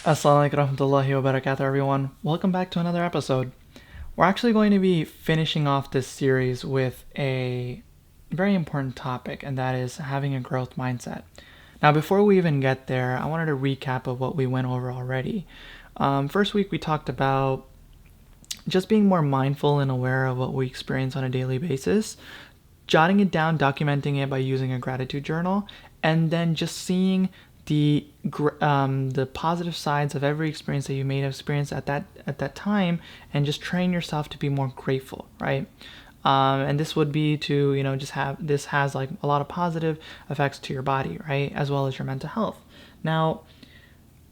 Assalamualaikum warahmatullahi wabarakatuh, everyone. Welcome back to another episode. We're actually going to be finishing off this series with a very important topic, and that is having a growth mindset. Now, before we even get there, I wanted to recap of what we went over already. First week, we talked about just being more mindful and aware of what we experience on a daily basis, jotting it down, documenting it by using a gratitude journal, and then just seeing the positive sides of every experience that you may have experienced at that time, and just train yourself to be more grateful, right? And this would be to just have this has like a lot of positive effects to your body, right, as well as your mental health. Now,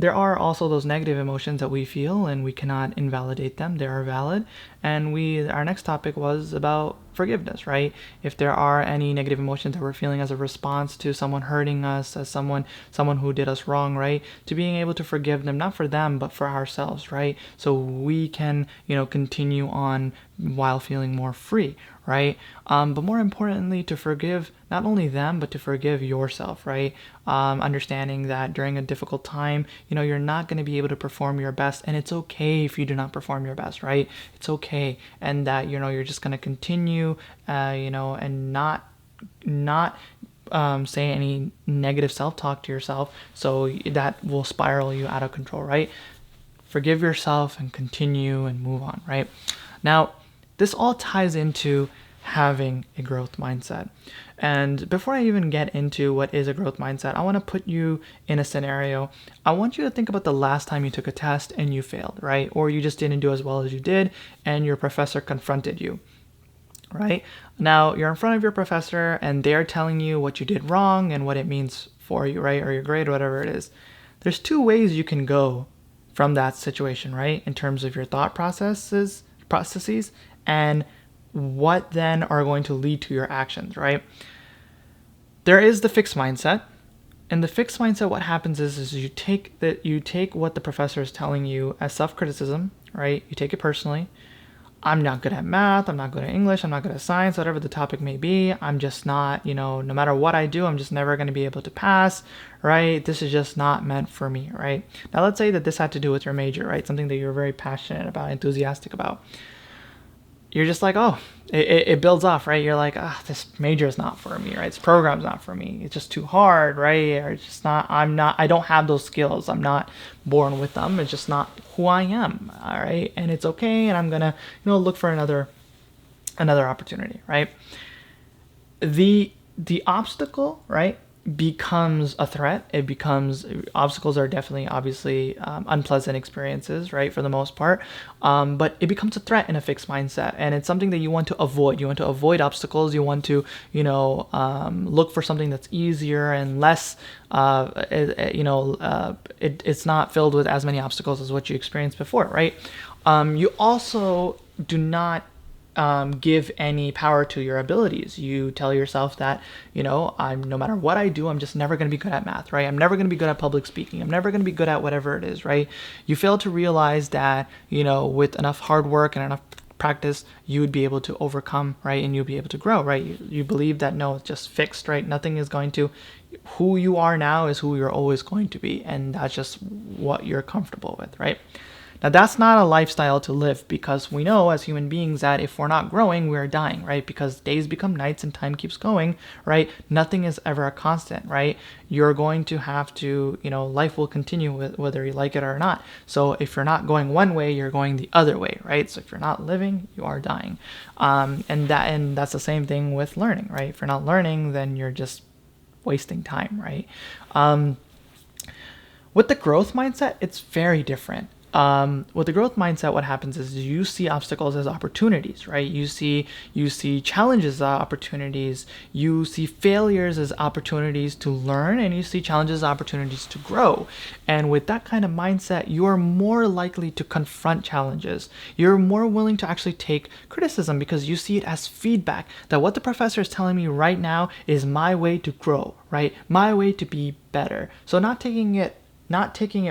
there are also those negative emotions that we feel, and we cannot invalidate them. They are valid. And our next topic was about forgiveness, right? If there are any negative emotions that we're feeling as a response to someone hurting us, as someone who did us wrong, right? To being able to forgive them, not for them, but for ourselves, right? So we can, continue on while feeling more free, right? But more importantly, to forgive not only them, but to forgive yourself, right? Understanding that during a difficult time, you're not going to be able to perform your best, and it's okay if you do not perform your best, right? It's okay, and that you're just going to continue, and not say any negative self-talk to yourself, so that will spiral you out of control, right? Forgive yourself and continue and move on, right? Now, this all ties into having a growth mindset. And before I even get into what is a growth mindset, I want to put you in a scenario. I want you to think about the last time you took a test and you failed, right? Or you just didn't do as well as you did and your professor confronted you, right? Now, you're in front of your professor and they're telling you what you did wrong and what it means for you, right? Or your grade, whatever it is. There's two ways you can go from that situation, right? In terms of your thought processes, and what then are going to lead to your actions, right? There is the fixed mindset. And the fixed mindset, what happens is you take what the professor is telling you as self-criticism, right? You take it personally. I'm not good at math, I'm not good at English, I'm not good at science, whatever the topic may be. I'm just not, no matter what I do, I'm just never going to be able to pass, right? This is just not meant for me, right? Now, let's say that this had to do with your major, right? Something that you're very passionate about, enthusiastic about. You're just like, oh, it builds off, right? You're like, this major is not for me, right? This program's not for me. It's just too hard, right? Or it's just not, I don't have those skills. I'm not born with them. It's just not who I am, all right? And it's okay, and I'm gonna, look for another opportunity, right? The obstacle, right, becomes a threat. It becomes Obstacles are definitely, obviously, unpleasant experiences, right, for the most part. But it becomes a threat in a fixed mindset, and it's something that you want to avoid. You want to avoid obstacles. You want to, look for something that's easier and less. It's not filled with as many obstacles as what you experienced before, right? You also do not give any power to your abilities. You tell yourself that, I'm no matter what I do, I'm just never going to be good at math, right? I'm never going to be good at public speaking. I'm never going to be good at whatever it is, right? You fail to realize that, with enough hard work and enough practice, you would be able to overcome, right? And you'll be able to grow, right? You believe that, no, it's just fixed, right? Nothing is going to, who you are now is who you're always going to be. And that's just what you're comfortable with, right? Now, that's not a lifestyle to live, because we know as human beings that if we're not growing, we're dying, right? Because days become nights and time keeps going, right? Nothing is ever a constant, right? You're going to have to, life will continue whether you like it or not. So if you're not going one way, you're going the other way, right? So if you're not living, you are dying. And that's the same thing with learning, right? If you're not learning, then you're just wasting time, right? With the growth mindset, it's very different. With the growth mindset, what happens is you see obstacles as opportunities, right? You see challenges as opportunities. You see failures as opportunities to learn, and you see challenges as opportunities to grow. And with that kind of mindset, you are more likely to confront challenges. You're more willing to actually take criticism because you see it as feedback, that what the professor is telling me right now is my way to grow, right? My way to be better. So not taking it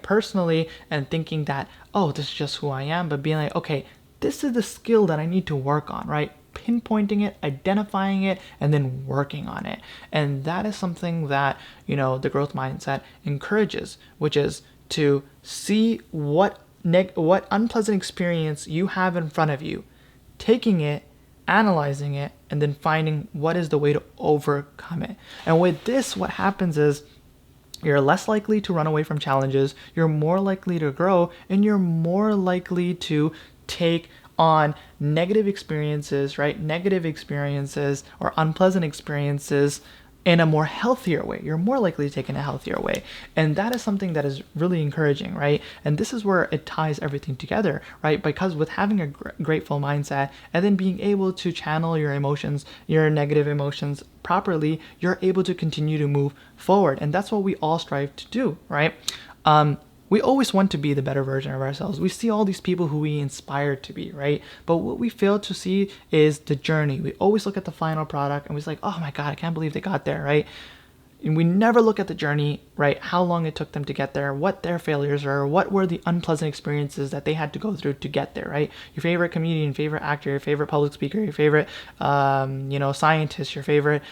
personally and thinking that, oh, this is just who I am, but being like, okay, this is the skill that I need to work on, right? pinpointing it, identifying it, and then working on it. And that is something that, the growth mindset encourages, which is to see what unpleasant experience you have in front of you, taking it, analyzing it, and then finding what is the way to overcome it. And with this, what happens is you're less likely to run away from challenges, you're more likely to grow, and you're more likely to take on negative experiences, right? Negative experiences or unpleasant experiences in a more healthier way. You're more likely to take in a healthier way. And that is something that is really encouraging, right? And this is where it ties everything together, right? Because with having a grateful mindset and then being able to channel your emotions, your negative emotions properly, you're able to continue to move forward. And that's what we all strive to do, right? We always want to be the better version of ourselves. We see all these people who we inspire to be, right? But what we fail to see is the journey. We always look at the final product and we're like, oh my God, I can't believe they got there, right? And we never look at the journey, right? How long it took them to get there, what their failures are, what were the unpleasant experiences that they had to go through to get there, right? Your favorite comedian, favorite actor, your favorite public speaker, your favorite, scientist, your favorite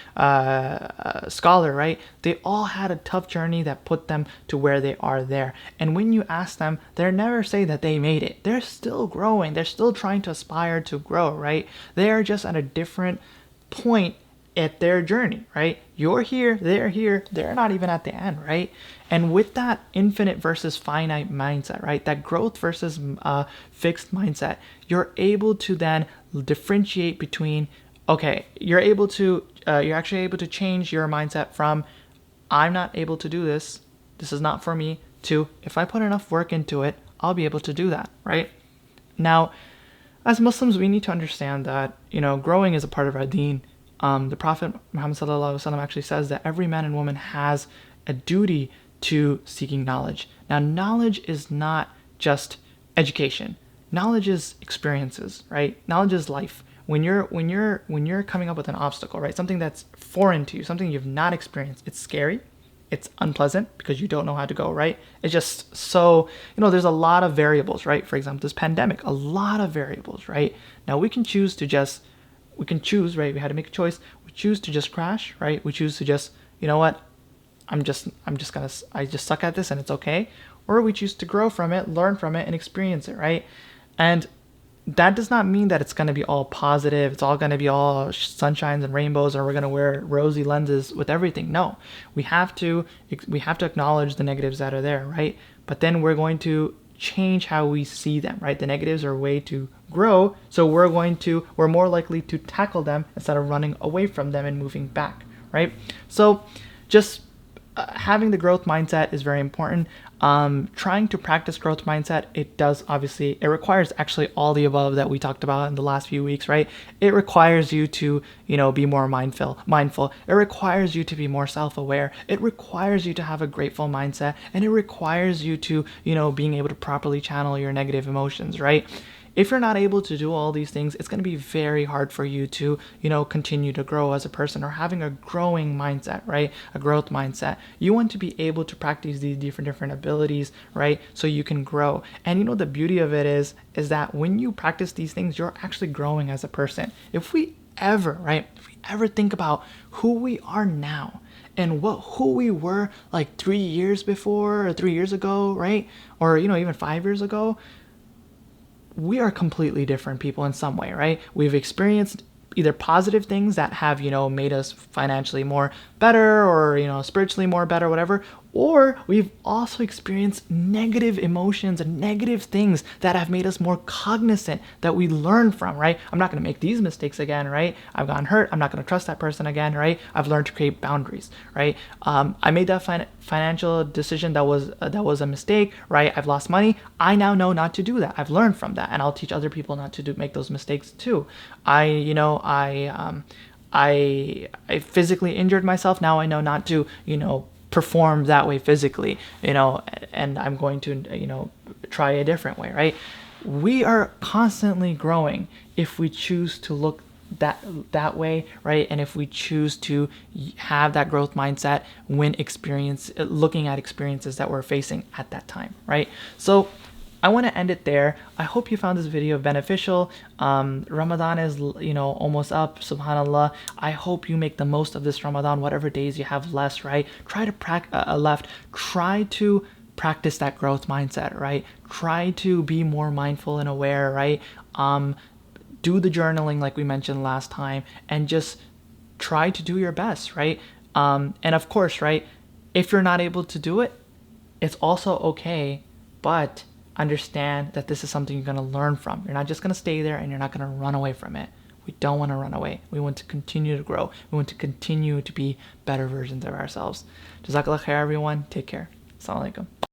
scholar, right? They all had a tough journey that put them to where they are there. And when you ask them, they never say that they made it. They're still growing. They're still trying to aspire to grow, right? They are just at a different point at their journey, right? You're here, they're not even at the end, right? And with that infinite versus finite mindset, right? That growth versus fixed mindset, you're able to then differentiate between, okay, you're actually able to change your mindset from, I'm not able to do this is not for me, to, if I put enough work into it, I'll be able to do that, right? Now, as Muslims, we need to understand that, growing is a part of our deen. The Prophet Muhammad ﷺ actually says that every man and woman has a duty to seeking knowledge. Now, knowledge is not just education. Knowledge is experiences, right? Knowledge is life. When you're coming up with an obstacle, right? Something that's foreign to you, something you've not experienced, it's scary. It's unpleasant because you don't know how to go, right? It's just so, there's a lot of variables, right? For example, this pandemic, a lot of variables, right? Now we can choose, right? We had to make a choice. We choose to just crash, right? We choose to just, I just suck at this and it's okay. Or we choose to grow from it, learn from it, and experience it, right? And that does not mean that it's going to be all positive. It's all going to be all sunshines and rainbows, or we're going to wear rosy lenses with everything. No, we have to acknowledge the negatives that are there, right? But then we're going to change how we see them, right? The negatives are a way to grow, so we're more likely to tackle them instead of running away from them and moving back, right? So just having the growth mindset is very important. Trying to practice growth mindset, it requires actually all the above that we talked about in the last few weeks, right? It requires you to, be more mindful. It requires you to be more self-aware. It requires you to have a grateful mindset, and it requires you to, being able to properly channel your negative emotions, right? If you're not able to do all these things, it's going to be very hard for you to, continue to grow as a person, or having a growing mindset, right? A growth mindset. You want to be able to practice these different abilities, right? So you can grow. And the beauty of it is that when you practice these things, you're actually growing as a person. If we ever think about who we are now and who we were like 3 years before, or 3 years ago, right? Or, even 5 years ago, we are completely different people in some way, right? We've experienced either positive things that have, made us financially more better, or, spiritually more better, whatever, or we've also experienced negative emotions and negative things that have made us more cognizant, that we learn from, right? I'm not going to make these mistakes again, right? I've gotten hurt. I'm not going to trust that person again, right? I've learned to create boundaries, right? I made that financial decision that was a mistake, right? I've lost money. I now know not to do that. I've learned from that, and I'll teach other people not to make those mistakes too. I physically injured myself. Now I know not to, perform that way physically, and I'm going to, try a different way, right? We are constantly growing if we choose to look that way, right? And if we choose to have that growth mindset when looking at experiences that we're facing at that time, right? So I want to end it there. I hope you found this video beneficial. Ramadan is, almost up, subhanallah. I hope you make the most of this Ramadan, whatever days you have left, right? Try to practice that growth mindset, right? Try to be more mindful and aware, right? Do the journaling like we mentioned last time, and just try to do your best, right? And of course, right, if you're not able to do it, it's also okay, but understand that this is something you're going to learn from. You're not just going to stay there, and you're not going to run away from it. We don't want to run away. We want to continue to grow. We want to continue to be better versions of ourselves. Jazakallah khair, everyone. Take care. Assalamu alaikum.